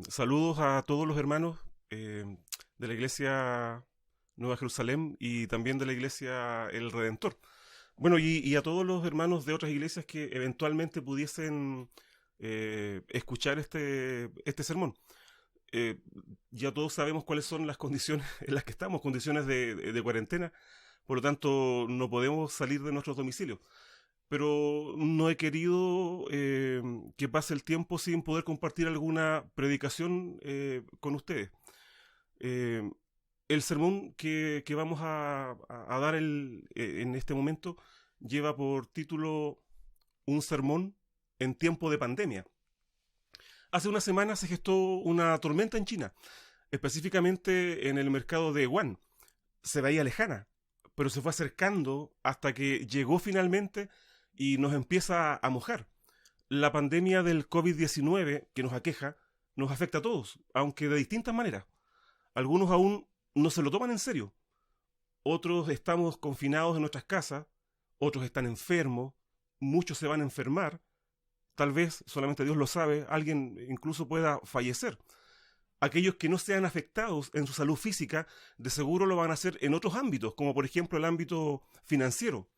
Saludos a todos los hermanos de la Iglesia Nueva Jerusalén y también de la Iglesia El Redentor. Bueno, y a todos los hermanos de otras iglesias que eventualmente pudiesen escuchar este sermón. Eh, ya todos sabemos cuáles son las condiciones en las que estamos, condiciones de cuarentena, por lo tanto no podemos salir de nuestros domicilios. Pero no he querido que pase el tiempo sin poder compartir alguna predicación con ustedes. Eh, el sermón que vamos a dar en este momento lleva por título Un sermón en tiempo de pandemia. Hace una semana se gestó una tormenta en China, específicamente en el mercado de Wuhan. Se veía lejana, pero se fue acercando hasta que llegó finalmente y nos empieza a mojar. La pandemia del COVID-19 que nos aqueja nos afecta a todos, aunque de distintas maneras. Algunos aún no se lo toman en serio. Otros estamos confinados en nuestras casas, otros están enfermos, muchos se van a enfermar. Tal vez, solamente Dios lo sabe, alguien incluso pueda fallecer. Aquellos que no sean afectados en su salud física, de seguro lo van a hacer en otros ámbitos, como por ejemplo el ámbito financiero.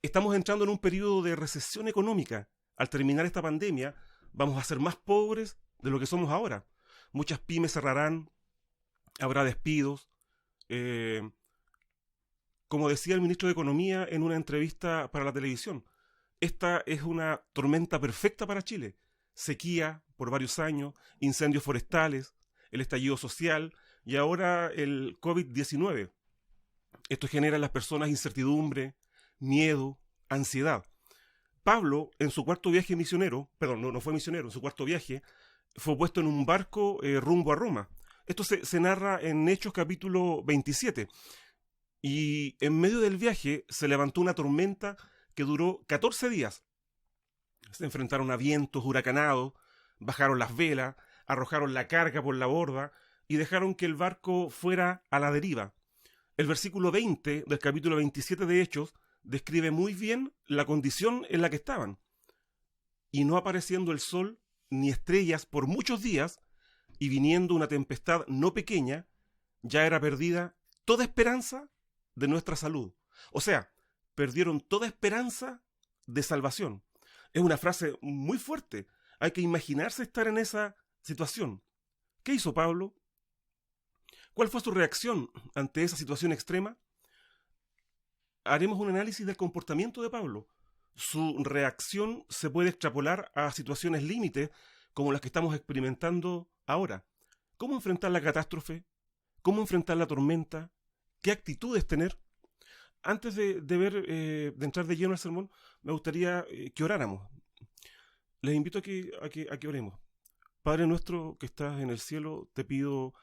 Estamos entrando en un periodo de recesión económica. Al terminar esta pandemia, vamos a ser más pobres de lo que somos ahora. Muchas pymes cerrarán, habrá despidos. Eh, como decía el ministro de Economía en una entrevista para la televisión, esta es una tormenta perfecta para Chile. Sequía por varios años, incendios forestales, el estallido social y ahora el COVID-19. Esto genera en las personas incertidumbre, miedo, ansiedad. Pablo, en su cuarto viaje misionero, perdón, no fue misionero, en su cuarto viaje, fue puesto en un barco rumbo a Roma. Esto se narra en Hechos capítulo 27. Y en medio del viaje se levantó una tormenta que duró 14 días. Se enfrentaron a vientos huracanados, bajaron las velas, arrojaron la carga por la borda y dejaron que el barco fuera a la deriva. El versículo 20 del capítulo 27 de Hechos describe muy bien la condición en la que estaban. Y no apareciendo el sol ni estrellas por muchos días, y viniendo una tempestad no pequeña, ya era perdida toda esperanza de nuestra salud. O sea, perdieron toda esperanza de salvación. Es una frase muy fuerte. Hay que imaginarse estar en esa situación. ¿Qué hizo Pablo? ¿Cuál fue su reacción ante esa situación extrema? Haremos un análisis del comportamiento de Pablo. Su reacción se puede extrapolar a situaciones límites como las que estamos experimentando ahora. ¿Cómo enfrentar la catástrofe? ¿Cómo enfrentar la tormenta? ¿Qué actitudes tener? Antes de entrar de lleno al sermón, me gustaría que oráramos. Les invito a que oremos. Padre nuestro que estás en el cielo, te pido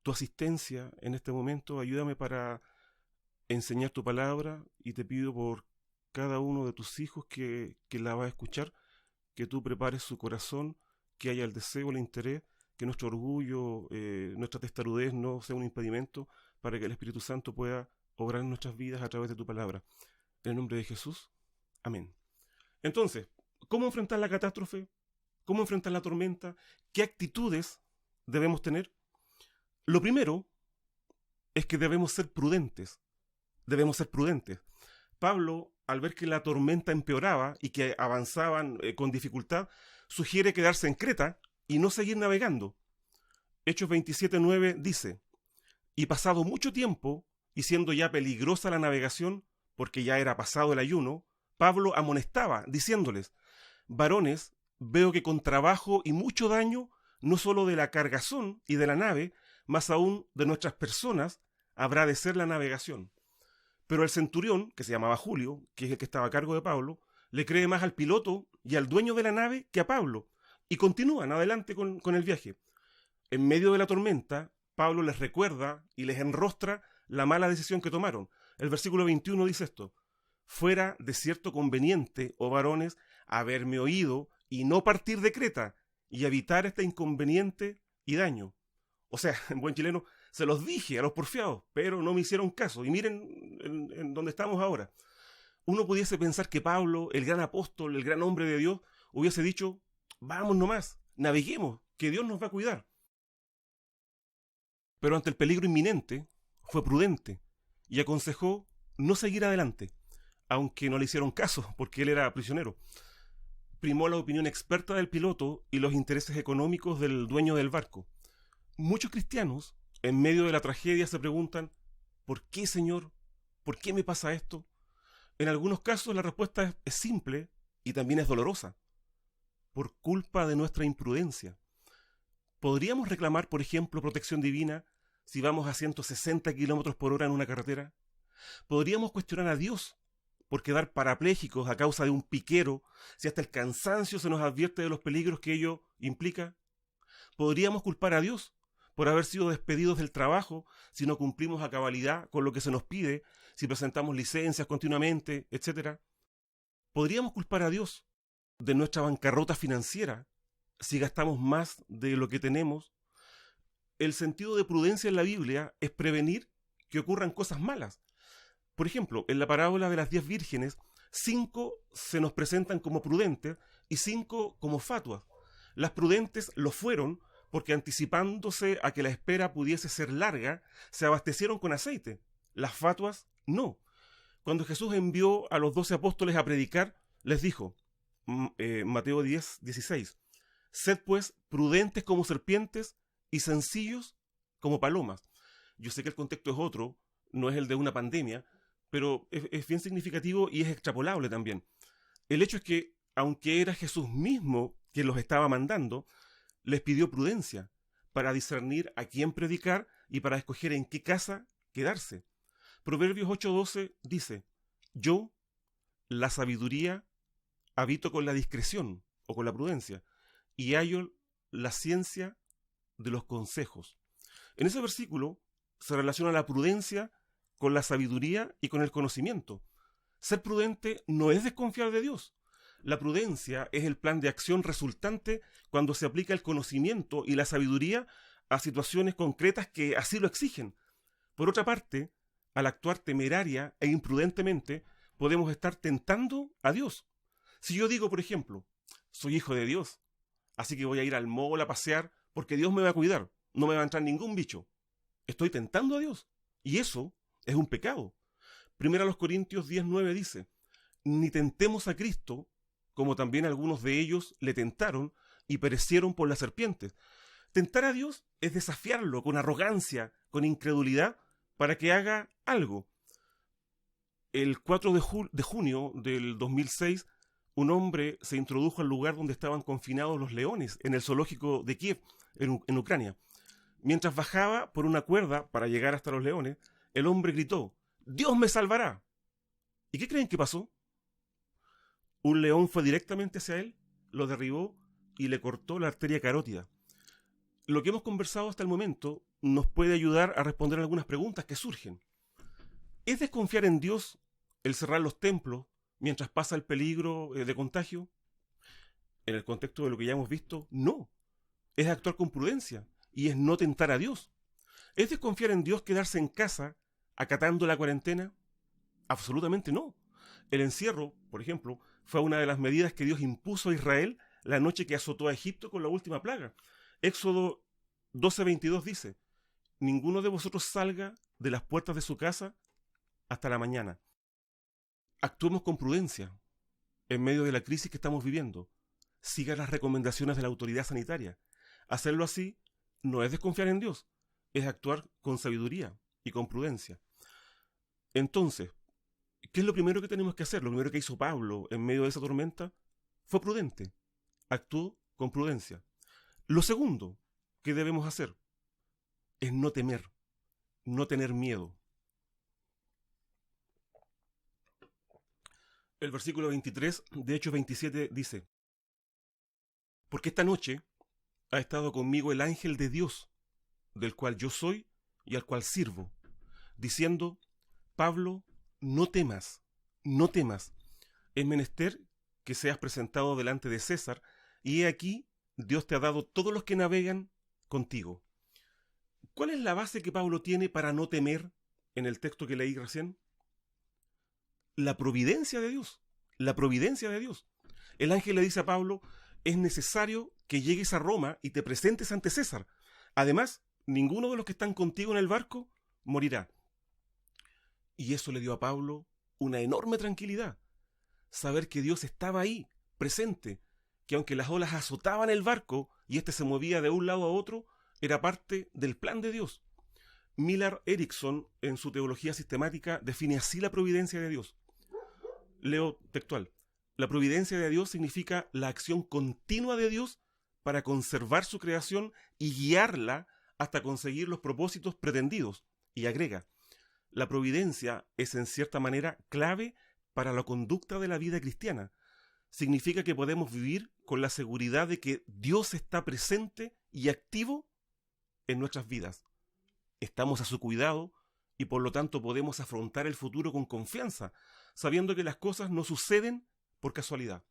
tu asistencia en este momento. Ayúdame para enseñar tu palabra y te pido por cada uno de tus hijos que la va a escuchar, que tú prepares su corazón, que haya el deseo, el interés, que nuestro orgullo, nuestra testarudez no sea un impedimento para que el Espíritu Santo pueda obrar en nuestras vidas a través de tu palabra. En el nombre de Jesús. Amén. Entonces, ¿cómo enfrentar la catástrofe? ¿Cómo enfrentar la tormenta? ¿Qué actitudes debemos tener? Lo primero es que debemos ser prudentes. Debemos ser prudentes. Pablo, al ver que la tormenta empeoraba y que avanzaban con dificultad, sugiere quedarse en Creta y no seguir navegando. Hechos 27:9 dice: y pasado mucho tiempo, y siendo ya peligrosa la navegación, porque ya era pasado el ayuno, Pablo amonestaba, diciéndoles: varones, veo que con trabajo y mucho daño, no solo de la cargazón y de la nave, mas aún de nuestras personas, habrá de ser la navegación. Pero el centurión, que se llamaba Julio, que es el que estaba a cargo de Pablo, le cree más al piloto y al dueño de la nave que a Pablo, y continúan adelante con el viaje. En medio de la tormenta, Pablo les recuerda y les enrostra la mala decisión que tomaron. El versículo 21 dice esto: fuera de cierto conveniente, oh varones, haberme oído y no partir de Creta, y evitar este inconveniente y daño. O sea, en buen chileno, se los dije a los porfiados, pero no me hicieron caso. Y miren en dónde estamos ahora. Uno pudiese pensar que Pablo, el gran apóstol, el gran hombre de Dios, hubiese dicho: vamos nomás, naveguemos, que Dios nos va a cuidar. Pero ante el peligro inminente, fue prudente y aconsejó no seguir adelante, aunque no le hicieron caso, porque él era prisionero. Primó la opinión experta del piloto y los intereses económicos del dueño del barco. Muchos cristianos, en medio de la tragedia, se preguntan, ¿por qué, Señor? ¿Por qué me pasa esto? En algunos casos la respuesta es simple y también es dolorosa. Por culpa de nuestra imprudencia. ¿Podríamos reclamar, por ejemplo, protección divina si vamos a 160 kilómetros por hora en una carretera? ¿Podríamos cuestionar a Dios por quedar parapléjicos a causa de un piquero si hasta el cansancio se nos advierte de los peligros que ello implica? ¿Podríamos culpar a Dios por haber sido despedidos del trabajo si no cumplimos a cabalidad con lo que se nos pide, si presentamos licencias continuamente, etcétera? ¿Podríamos culpar a Dios de nuestra bancarrota financiera si gastamos más de lo que tenemos? El sentido de prudencia en la Biblia es prevenir que ocurran cosas malas. Por ejemplo, en la parábola de las 10 vírgenes, 5 se nos presentan como prudentes y 5 como fatuas. Las prudentes lo fueron porque, anticipándose a que la espera pudiese ser larga, se abastecieron con aceite. Las fatuas no. Cuando Jesús envió a los 12 apóstoles a predicar, les dijo, Mateo 10, 16, sed pues prudentes como serpientes y sencillos como palomas. Yo sé que el contexto es otro, no es el de una pandemia, pero es bien significativo y es extrapolable también. El hecho es que, aunque era Jesús mismo quien los estaba mandando, les pidió prudencia para discernir a quién predicar y para escoger en qué casa quedarse. Proverbios 8:12 dice, yo, la sabiduría, habito con la discreción o con la prudencia y hallo la ciencia de los consejos. En ese versículo se relaciona la prudencia con la sabiduría y con el conocimiento. Ser prudente no es desconfiar de Dios. La prudencia es el plan de acción resultante cuando se aplica el conocimiento y la sabiduría a situaciones concretas que así lo exigen. Por otra parte, al actuar temeraria e imprudentemente, podemos estar tentando a Dios. Si yo digo, por ejemplo, soy hijo de Dios, así que voy a ir al mall a pasear porque Dios me va a cuidar, no me va a entrar ningún bicho. Estoy tentando a Dios. Y eso es un pecado. Primero a los Corintios 10:9 dice, ni tentemos a Cristo, como también algunos de ellos le tentaron y perecieron por las serpientes. Tentar a Dios es desafiarlo con arrogancia, con incredulidad, para que haga algo. El 4 de junio del 2006, un hombre se introdujo al lugar donde estaban confinados los leones, en el zoológico de Kiev, en Ucrania. Mientras bajaba por una cuerda para llegar hasta los leones, el hombre gritó, ¡Dios me salvará! ¿Y qué creen que pasó? Un león fue directamente hacia él, lo derribó y le cortó la arteria carótida. Lo que hemos conversado hasta el momento nos puede ayudar a responder algunas preguntas que surgen. ¿Es desconfiar en Dios el cerrar los templos mientras pasa el peligro de contagio? En el contexto de lo que ya hemos visto, no. Es actuar con prudencia y es no tentar a Dios. ¿Es desconfiar en Dios quedarse en casa acatando la cuarentena? Absolutamente no. El encierro, por ejemplo, fue una de las medidas que Dios impuso a Israel la noche que azotó a Egipto con la última plaga. Éxodo 12:22 dice, ninguno de vosotros salga de las puertas de su casa hasta la mañana. Actuemos con prudencia en medio de la crisis que estamos viviendo. Siga las recomendaciones de la autoridad sanitaria. Hacerlo así no es desconfiar en Dios, es actuar con sabiduría y con prudencia. Entonces, ¿qué es lo primero que tenemos que hacer? Lo primero que hizo Pablo en medio de esa tormenta fue prudente. Actuó con prudencia. Lo segundo que debemos hacer es no temer, no tener miedo. El versículo 23 de Hechos 27 dice, porque esta noche ha estado conmigo el ángel de Dios, del cual yo soy y al cual sirvo, diciendo, Pablo, no temas, no temas. Es menester que seas presentado delante de César, y he aquí, Dios te ha dado todos los que navegan contigo. ¿Cuál es la base que Pablo tiene para no temer en el texto que leí recién? La providencia de Dios. La providencia de Dios. El ángel le dice a Pablo, es necesario que llegues a Roma y te presentes ante César. Además, ninguno de los que están contigo en el barco morirá. Y eso le dio a Pablo una enorme tranquilidad. Saber que Dios estaba ahí, presente, que aunque las olas azotaban el barco y éste se movía de un lado a otro, era parte del plan de Dios. Millar Erickson, en su teología sistemática, define así la providencia de Dios. Leo textual. La providencia de Dios significa la acción continua de Dios para conservar su creación y guiarla hasta conseguir los propósitos pretendidos. Y agrega, la providencia es en cierta manera clave para la conducta de la vida cristiana. Significa que podemos vivir con la seguridad de que Dios está presente y activo en nuestras vidas. Estamos a su cuidado y por lo tanto podemos afrontar el futuro con confianza, sabiendo que las cosas no suceden por casualidad.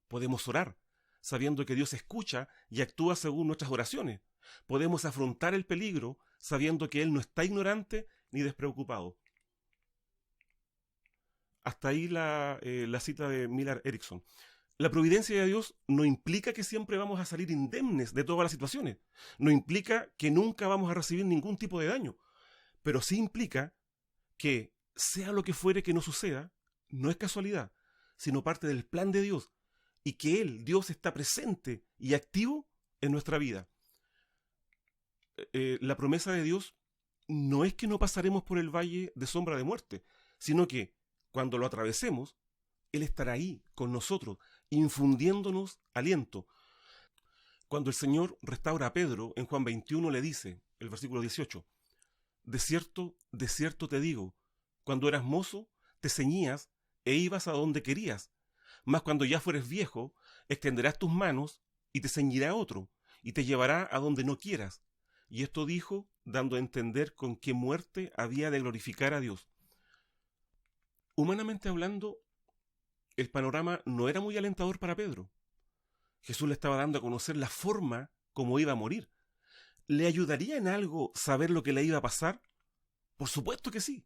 Podemos orar, sabiendo que Dios escucha y actúa según nuestras oraciones. Podemos afrontar el peligro, sabiendo que Él no está ignorante ni despreocupado. Hasta ahí la cita de Millar Erickson. La providencia de Dios no implica que siempre vamos a salir indemnes de todas las situaciones. No implica que nunca vamos a recibir ningún tipo de daño. Pero sí implica que, sea lo que fuere que nos suceda, no es casualidad, sino parte del plan de Dios. Y que Él, Dios, está presente y activo en nuestra vida. La promesa de Dios no es que no pasaremos por el valle de sombra de muerte, sino que cuando lo atravesemos, Él estará ahí con nosotros, infundiéndonos aliento. Cuando el Señor restaura a Pedro, en Juan 21 le dice, el versículo 18, de cierto te digo, cuando eras mozo, te ceñías e ibas a donde querías, mas cuando ya fueres viejo, extenderás tus manos y te ceñirá otro, y te llevará a donde no quieras. Y esto dijo, dando a entender con qué muerte había de glorificar a Dios. Humanamente hablando, el panorama no era muy alentador para Pedro. Jesús le estaba dando a conocer la forma como iba a morir. ¿Le ayudaría en algo saber lo que le iba a pasar? Por supuesto que sí.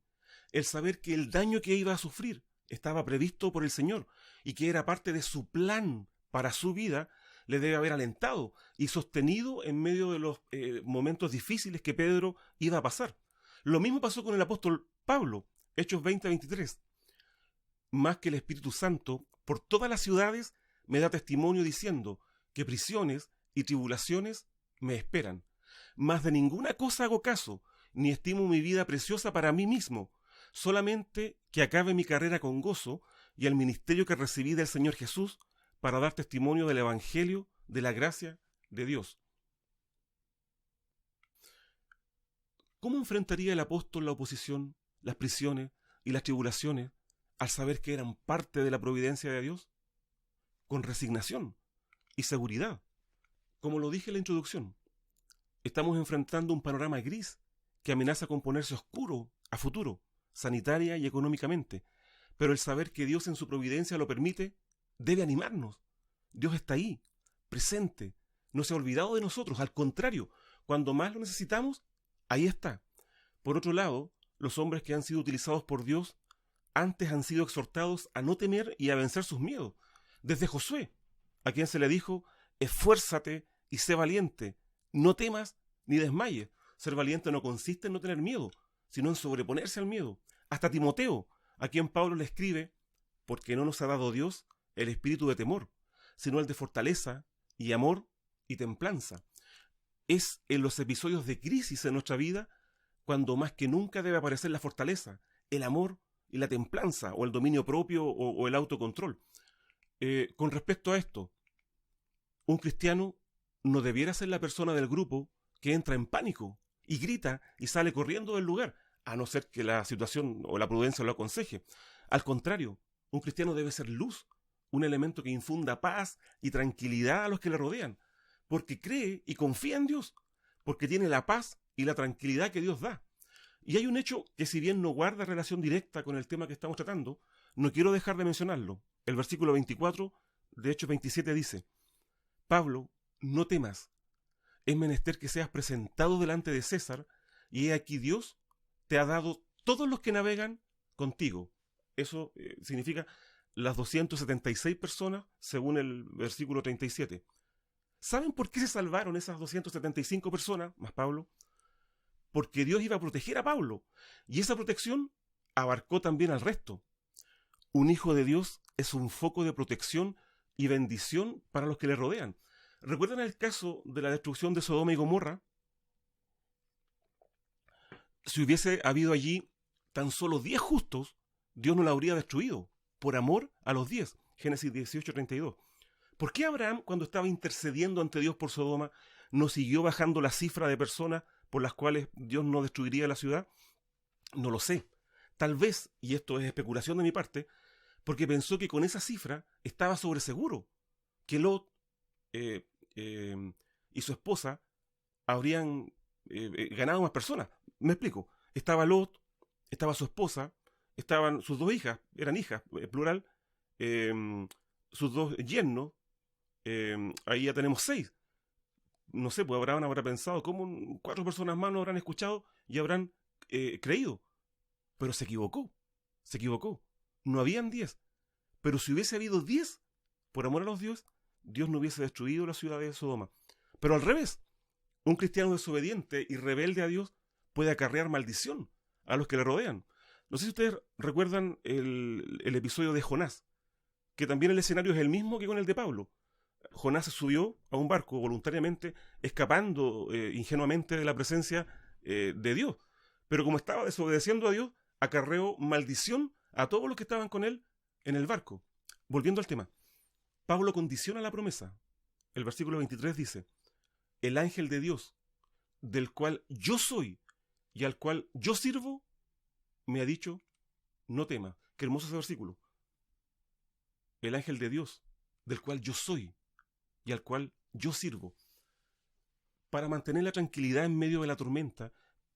El saber que el daño que iba a sufrir estaba previsto por el Señor y que era parte de su plan para su vida, le debe haber alentado y sostenido en medio de los momentos difíciles que Pedro iba a pasar. Lo mismo pasó con el apóstol Pablo, Hechos 20-23. Más que el Espíritu Santo, por todas las ciudades me da testimonio diciendo que prisiones y tribulaciones me esperan. Mas de ninguna cosa hago caso, ni estimo mi vida preciosa para mí mismo, solamente que acabe mi carrera con gozo y el ministerio que recibí del Señor Jesús para dar testimonio del Evangelio de la gracia de Dios. ¿Cómo enfrentaría el apóstol la oposición, las prisiones y las tribulaciones al saber que eran parte de la providencia de Dios? Con resignación y seguridad. Como lo dije en la introducción, estamos enfrentando un panorama gris que amenaza con ponerse oscuro a futuro, sanitaria y económicamente. Pero el saber que Dios en su providencia lo permite debe animarnos. Dios está ahí, presente, no se ha olvidado de nosotros. Al contrario, cuando más lo necesitamos, ahí está. Por otro lado, los hombres que han sido utilizados por Dios antes han sido exhortados a no temer y a vencer sus miedos. Desde Josué, a quien se le dijo, esfuérzate y sé valiente, no temas ni desmayes. Ser valiente no consiste en no tener miedo, sino en sobreponerse al miedo. Hasta Timoteo, a quien Pablo le escribe, porque no nos ha dado Dios el espíritu de temor, sino el de fortaleza y amor y templanza. Es en los episodios de crisis en nuestra vida cuando más que nunca debe aparecer la fortaleza, el amor y la templanza, o el dominio propio o el autocontrol. Con respecto a esto, un cristiano no debiera ser la persona del grupo que entra en pánico y grita y sale corriendo del lugar, a no ser que la situación o la prudencia lo aconseje. Al contrario, un cristiano debe ser luz, un elemento que infunda paz y tranquilidad a los que le rodean, porque cree y confía en Dios, porque tiene la paz y la tranquilidad que Dios da. Y hay un hecho que, si bien no guarda relación directa con el tema que estamos tratando, no quiero dejar de mencionarlo. El versículo 24 de Hechos 27 dice, Pablo, no temas, es menester que seas presentado delante de César, y he aquí Dios te ha dado todos los que navegan contigo. Eso significa, las 276 personas, según el versículo 37. ¿Saben por qué se salvaron esas 275 personas, más Pablo? Porque Dios iba a proteger a Pablo, y esa protección abarcó también al resto. Un hijo de Dios es un foco de protección y bendición para los que le rodean. ¿Recuerdan el caso de la destrucción de Sodoma y Gomorra? Si hubiese habido allí tan solo 10 justos, Dios no la habría destruido, por amor a los 10. Génesis 18:32. ¿Por qué Abraham, cuando estaba intercediendo ante Dios por Sodoma, no siguió bajando la cifra de personas por las cuales Dios no destruiría la ciudad? No lo sé. Tal vez, y esto es especulación de mi parte, porque pensó que con esa cifra estaba sobre seguro que Lot y su esposa habrían ganado más personas. Me explico. Estaba Lot, estaba su esposa, estaban sus dos hijas, eran hijas, plural, sus dos yernos, ahí ya tenemos 6. No sé, pues Abraham habrá pensado cómo 4 personas más no habrán escuchado y habrán creído. Pero se equivocó. No habían 10. Pero si hubiese habido 10, por amor a los dioses, Dios no hubiese destruido la ciudad de Sodoma. Pero al revés, un cristiano desobediente y rebelde a Dios puede acarrear maldición a los que le rodean. No sé si ustedes recuerdan el episodio de Jonás, que también el escenario es el mismo que con el de Pablo. Jonás se subió a un barco voluntariamente, escapando ingenuamente de la presencia de Dios. Pero como estaba desobedeciendo a Dios, acarreó maldición a todos los que estaban con él en el barco. Volviendo al tema, Pablo condiciona la promesa. El versículo 23 dice: el ángel de Dios, del cual yo soy y al cual yo sirvo, me ha dicho, no tema. Qué hermoso ese versículo. El ángel de Dios, del cual yo soy y al cual yo sirvo. Para mantener la tranquilidad en medio de la tormenta,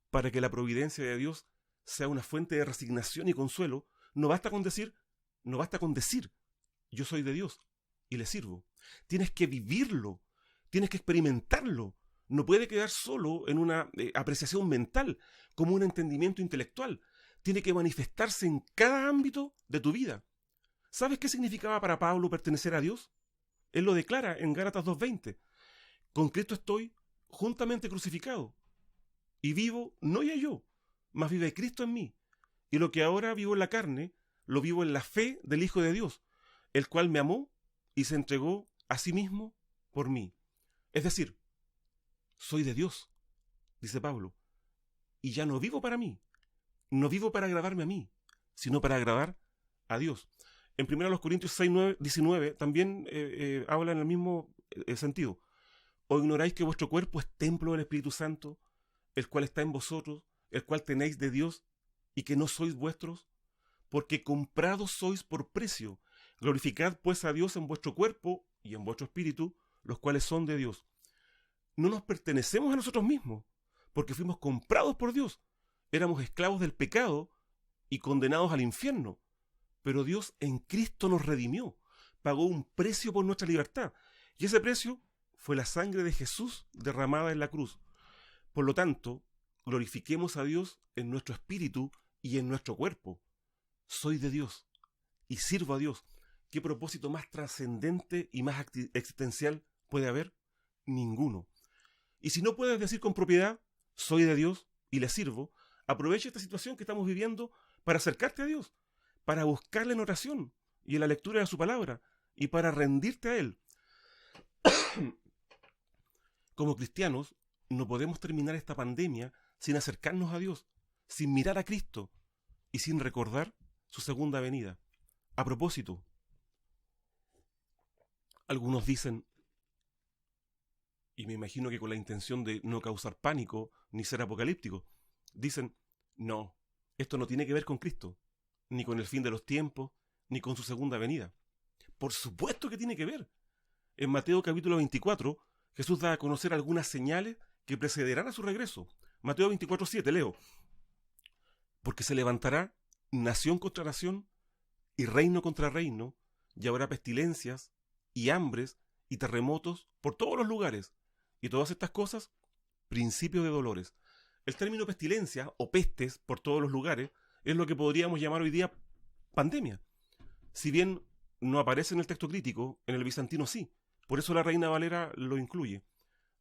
para que la providencia de Dios sea una fuente de resignación y consuelo, no basta con decir, yo soy de Dios y le sirvo. Tienes que vivirlo, tienes que experimentarlo. No puede quedar solo en una apreciación mental, como un entendimiento intelectual. Tiene que manifestarse en cada ámbito de tu vida. ¿Sabes qué significaba para Pablo pertenecer a Dios? Él lo declara en Gálatas 2:20. Con Cristo estoy juntamente crucificado. Y vivo no ya yo, mas vive Cristo en mí. Y lo que ahora vivo en la carne, lo vivo en la fe del Hijo de Dios, el cual me amó y se entregó a sí mismo por mí. Es decir, soy de Dios, dice Pablo, y ya no vivo para mí, no vivo para agradarme a mí, sino para agradar a Dios. En 1 Corintios 6:19 también habla en el mismo sentido. ¿O ignoráis que vuestro cuerpo es templo del Espíritu Santo, el cual está en vosotros, el cual tenéis de Dios, y que no sois vuestros? Porque comprados sois por precio. Glorificad pues a Dios en vuestro cuerpo y en vuestro espíritu, los cuales son de Dios. No nos pertenecemos a nosotros mismos, porque fuimos comprados por Dios. Éramos esclavos del pecado y condenados al infierno. Pero Dios en Cristo nos redimió, pagó un precio por nuestra libertad. Y ese precio fue la sangre de Jesús derramada en la cruz. Por lo tanto, glorifiquemos a Dios en nuestro espíritu y en nuestro cuerpo. Soy de Dios y sirvo a Dios. ¿Qué propósito más trascendente y más existencial puede haber? Ninguno. Y si no puedes decir con propiedad, soy de Dios y le sirvo, aprovecha esta situación que estamos viviendo para acercarte a Dios, para buscarle en oración y en la lectura de su palabra, y para rendirte a Él. Como cristianos, no podemos terminar esta pandemia sin acercarnos a Dios, sin mirar a Cristo y sin recordar su segunda venida. A propósito, algunos dicen, y me imagino que con la intención de no causar pánico ni ser apocalíptico, dicen, no, esto no tiene que ver con Cristo, ni con el fin de los tiempos, ni con su segunda venida. Por supuesto que tiene que ver. En Mateo capítulo 24, Jesús da a conocer algunas señales que precederán a su regreso. Mateo 24:7, leo. Porque se levantará nación contra nación y reino contra reino, y habrá pestilencias y hambres y terremotos por todos los lugares, y todas estas cosas, principio de dolores. El término pestilencia o pestes por todos los lugares es lo que podríamos llamar hoy día pandemia. Si bien no aparece en el texto crítico, en el bizantino sí. Por eso la Reina Valera lo incluye.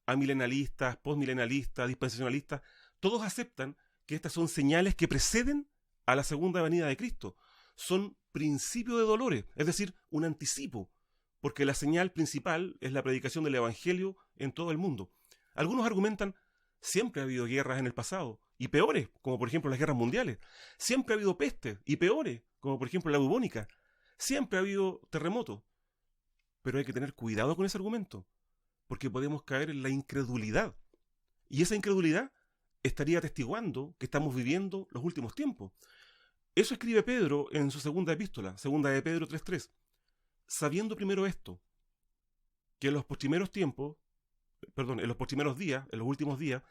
Amilenalistas, postmilenalistas, dispensacionalistas, todos aceptan que estas son señales que preceden a la segunda venida de Cristo. Son principios de dolores, es decir, un anticipo, porque la señal principal es la predicación del Evangelio en todo el mundo. Algunos argumentan, siempre ha habido guerras en el pasado, y peores, como por ejemplo las guerras mundiales. Siempre ha habido pestes, y peores, como por ejemplo la bubónica. Siempre ha habido terremotos. Pero hay que tener cuidado con ese argumento, porque podemos caer en la incredulidad. Y esa incredulidad estaría atestiguando que estamos viviendo los últimos tiempos. Eso escribe Pedro en su segunda epístola, segunda de Pedro 3:3. Sabiendo primero esto, que en los postrimeros tiempos, en los postrimeros días, en los últimos días,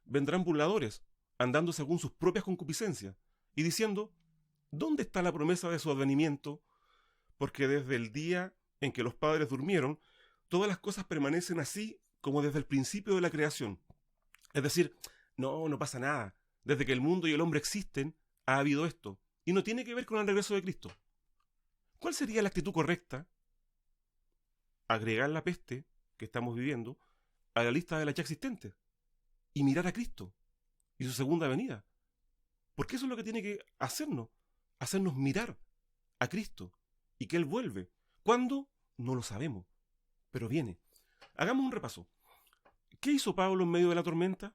vendrán burladores, andando según sus propias concupiscencias, y diciendo, ¿dónde está la promesa de su advenimiento? Porque desde el día en que los padres durmieron, todas las cosas permanecen así como desde el principio de la creación. Es decir, no pasa nada. Desde que el mundo y el hombre existen, ha habido esto. Y no tiene que ver con el regreso de Cristo. ¿Cuál sería la actitud correcta? Agregar la peste que estamos viviendo a la lista de las ya existentes y mirar a Cristo y su segunda venida. Porque eso es lo que tiene que hacernos mirar a Cristo y que Él vuelve. ¿Cuándo? No lo sabemos, pero viene. Hagamos un repaso. ¿Qué hizo Pablo en medio de la tormenta?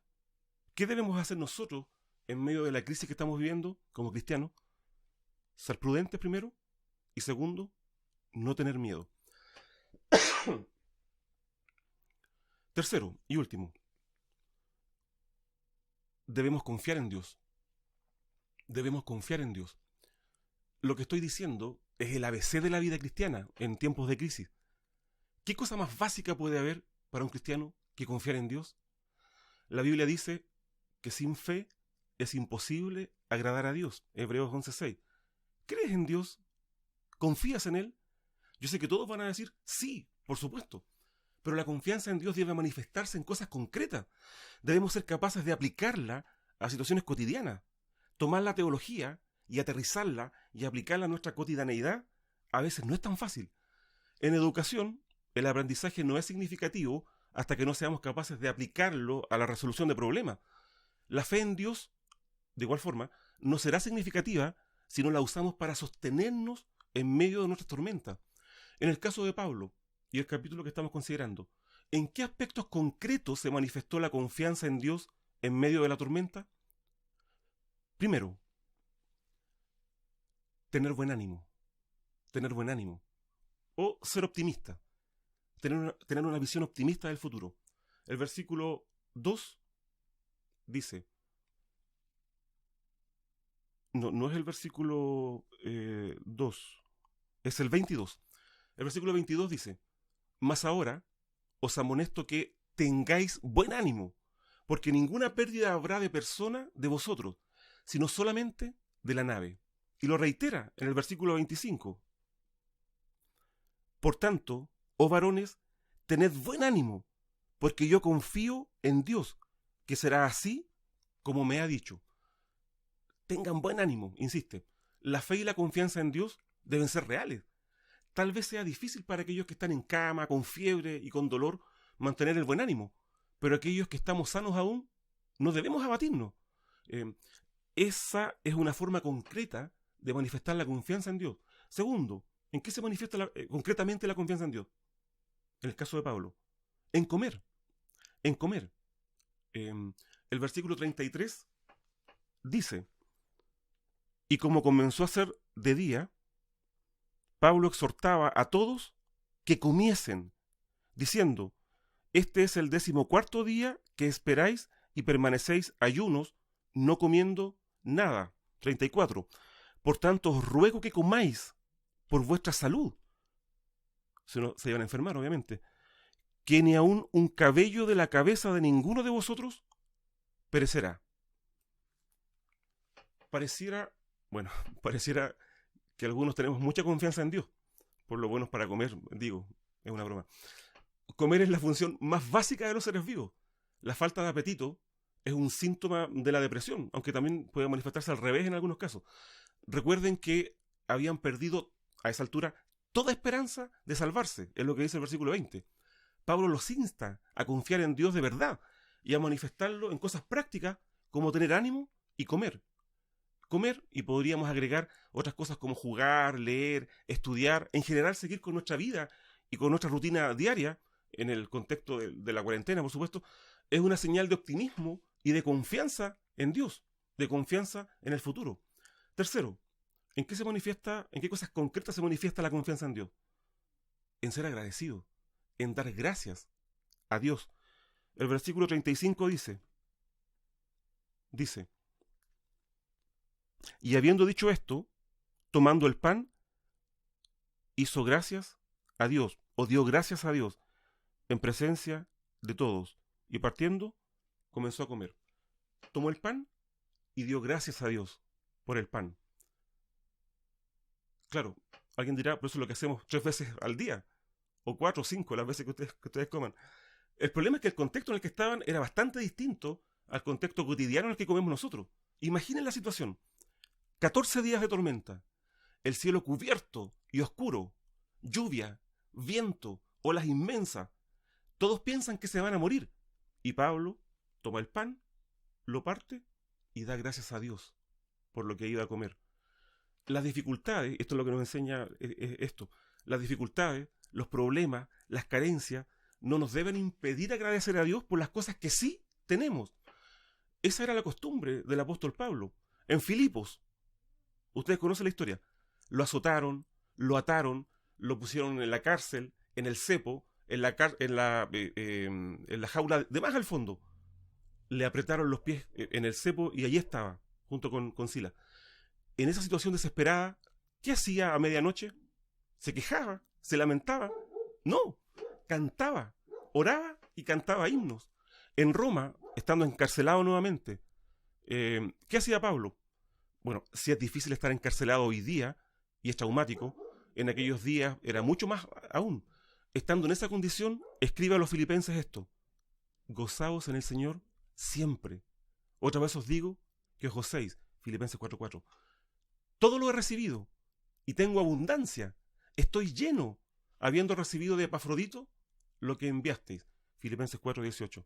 ¿Qué debemos hacer nosotros en medio de la crisis que estamos viviendo como cristianos? Ser prudentes primero y segundo, no tener miedo. Tercero y último, debemos confiar en Dios. Debemos confiar en Dios. Lo que estoy diciendo es el ABC de la vida cristiana en tiempos de crisis. ¿Qué cosa más básica puede haber para un cristiano que confiar en Dios? La Biblia dice que sin fe es imposible agradar a Dios. Hebreos 11:6. ¿Crees en Dios? ¿Confías en Él? Yo sé que todos van a decir, sí, por supuesto. Pero la confianza en Dios debe manifestarse en cosas concretas. Debemos ser capaces de aplicarla a situaciones cotidianas. Tomar la teología y aterrizarla y aplicarla a nuestra cotidianeidad a veces no es tan fácil. En educación, el aprendizaje no es significativo hasta que no seamos capaces de aplicarlo a la resolución de problemas. La fe en Dios, de igual forma, no será significativa si no la usamos para sostenernos en medio de nuestras tormentas. En el caso de Pablo y el capítulo que estamos considerando, ¿en qué aspectos concretos se manifestó la confianza en Dios en medio de la tormenta? Primero, tener buen ánimo. Tener buen ánimo. O ser optimista. Tener una visión optimista del futuro. El versículo 2 dice, no es el versículo 2, es el 22. El versículo 22 dice, mas ahora os amonesto que tengáis buen ánimo, porque ninguna pérdida habrá de persona de vosotros, sino solamente de la nave. Y lo reitera en el versículo 25. Por tanto, oh varones, tened buen ánimo, porque yo confío en Dios, que será así como me ha dicho. Tengan buen ánimo, insiste. La fe y la confianza en Dios deben ser reales. Tal vez sea difícil para aquellos que están en cama, con fiebre y con dolor, mantener el buen ánimo, pero aquellos que estamos sanos aún, no debemos abatirnos. Esa es una forma concreta de manifestar la confianza en Dios. Segundo, ¿en qué se manifiesta concretamente la confianza en Dios? En el caso de Pablo, en comer. En comer. El versículo 33 dice, y como comenzó a ser de día, Pablo exhortaba a todos que comiesen, diciendo, este es el 14º día que esperáis y permanecéis ayunos, no comiendo nada. 34. Por tanto, os ruego que comáis por vuestra salud. Se iban a enfermar, obviamente. Que ni aun un cabello de la cabeza de ninguno de vosotros perecerá. Pareciera que algunos tenemos mucha confianza en Dios, por lo buenos para comer, digo, es una broma. Comer es la función más básica de los seres vivos. La falta de apetito es un síntoma de la depresión, aunque también puede manifestarse al revés en algunos casos. Recuerden que habían perdido a esa altura toda esperanza de salvarse, es lo que dice el versículo 20. Pablo los insta a confiar en Dios de verdad y a manifestarlo en cosas prácticas como tener ánimo y comer. Comer, y podríamos agregar otras cosas como jugar, leer, estudiar, en general seguir con nuestra vida y con nuestra rutina diaria, en el contexto de la cuarentena, por supuesto, es una señal de optimismo y de confianza en Dios, de confianza en el futuro. Tercero, ¿en qué se manifiesta, en qué cosas concretas se manifiesta la confianza en Dios? En ser agradecido, en dar gracias a Dios. El versículo 35 dice, y habiendo dicho esto, tomando el pan, hizo gracias a Dios, o dio gracias a Dios, en presencia de todos, y partiendo, comenzó a comer. Tomó el pan y dio gracias a Dios por el pan. Claro, alguien dirá, pero eso es lo que hacemos 3 veces al día, o 4 o 5 las veces que ustedes coman. El problema es que el contexto en el que estaban era bastante distinto al contexto cotidiano en el que comemos nosotros. Imaginen la situación. 14 días de tormenta, el cielo cubierto y oscuro, lluvia, viento, olas inmensas. Todos piensan que se van a morir. Y Pablo toma el pan, lo parte y da gracias a Dios por lo que iba a comer. Las dificultades, esto es lo que nos enseña esto, las dificultades, los problemas, las carencias, no nos deben impedir agradecer a Dios por las cosas que sí tenemos. Esa era la costumbre del apóstol Pablo. En Filipos, ustedes conocen la historia, lo azotaron, lo ataron, lo pusieron en la cárcel, en el cepo, en la jaula de más al fondo. Le apretaron los pies en el cepo y allí estaba, junto con Silas. En esa situación desesperada, ¿qué hacía a medianoche? ¿Se quejaba? ¿Se lamentaba? No, cantaba, oraba y cantaba himnos. En Roma, estando encarcelado nuevamente, ¿qué hacía Pablo? Bueno, si es difícil estar encarcelado hoy día y es traumático, en aquellos días era mucho más aún. Estando en esa condición, escribe a los filipenses esto: gozaos en el Señor siempre. Otra vez os digo que os gocéis. Filipenses 4:4. Todo lo he recibido y tengo abundancia. Estoy lleno, habiendo recibido de Epafrodito lo que enviasteis. Filipenses 4:18.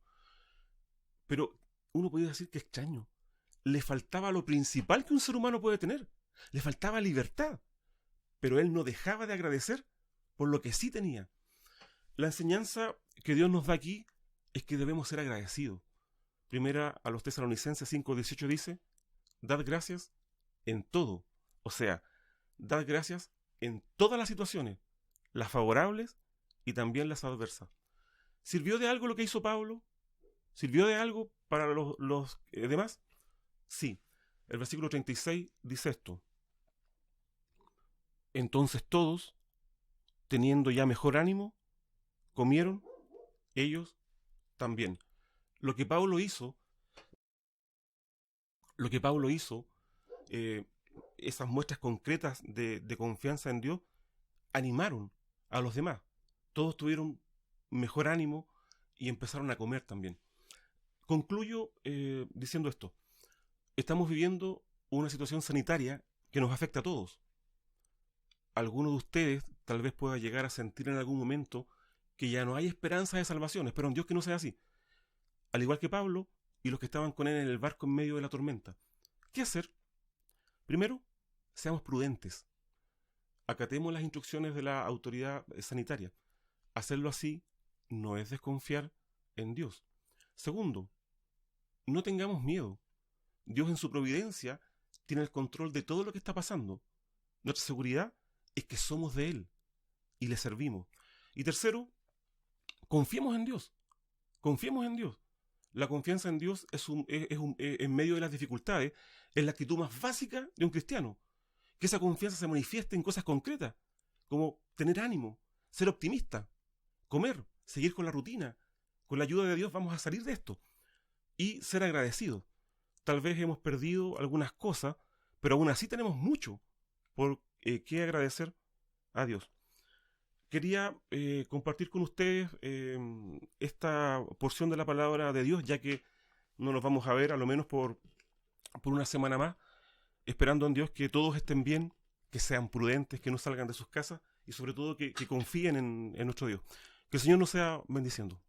Pero uno podría decir que extraño. Le faltaba lo principal que un ser humano puede tener. Le faltaba libertad. Pero él no dejaba de agradecer por lo que sí tenía. La enseñanza que Dios nos da aquí es que debemos ser agradecidos. Primera a los Tesalonicenses 5:18 dice: dad gracias en todo. O sea, dad gracias en todas las situaciones, las favorables y también las adversas. ¿Sirvió de algo lo que hizo Pablo? ¿Sirvió de algo para los demás? Sí. El versículo 36 dice esto: entonces todos, teniendo ya mejor ánimo, comieron ellos también. Lo que Pablo hizo, esas muestras concretas de confianza en Dios, animaron a los demás. Todos tuvieron mejor ánimo y empezaron a comer también. Concluyo diciendo esto: estamos viviendo una situación sanitaria que nos afecta a todos. Alguno de ustedes tal vez pueda llegar a sentir en algún momento que ya no hay esperanza de salvación. Espero en Dios que no sea así. Al igual que Pablo y los que estaban con él en el barco en medio de la tormenta. ¿Qué hacer? Primero, seamos prudentes. Acatemos las instrucciones de la autoridad sanitaria. Hacerlo así no es desconfiar en Dios. Segundo, no tengamos miedo. Dios en su providencia tiene el control de todo lo que está pasando. Nuestra seguridad es que somos de Él y le servimos. Y tercero, confiemos en Dios. Confiemos en Dios. La confianza en Dios en medio de las dificultades es la actitud más básica de un cristiano. Que esa confianza se manifieste en cosas concretas, como tener ánimo, ser optimista, comer, seguir con la rutina. Con la ayuda de Dios vamos a salir de esto. Y ser agradecidos. Tal vez hemos perdido algunas cosas, pero aún así tenemos mucho por qué agradecer a Dios. Quería compartir con ustedes esta porción de la palabra de Dios, ya que no nos vamos a ver a lo menos por una semana más, esperando en Dios que todos estén bien, que sean prudentes, que no salgan de sus casas y sobre todo que confíen en nuestro Dios. Que el Señor nos sea bendiciendo.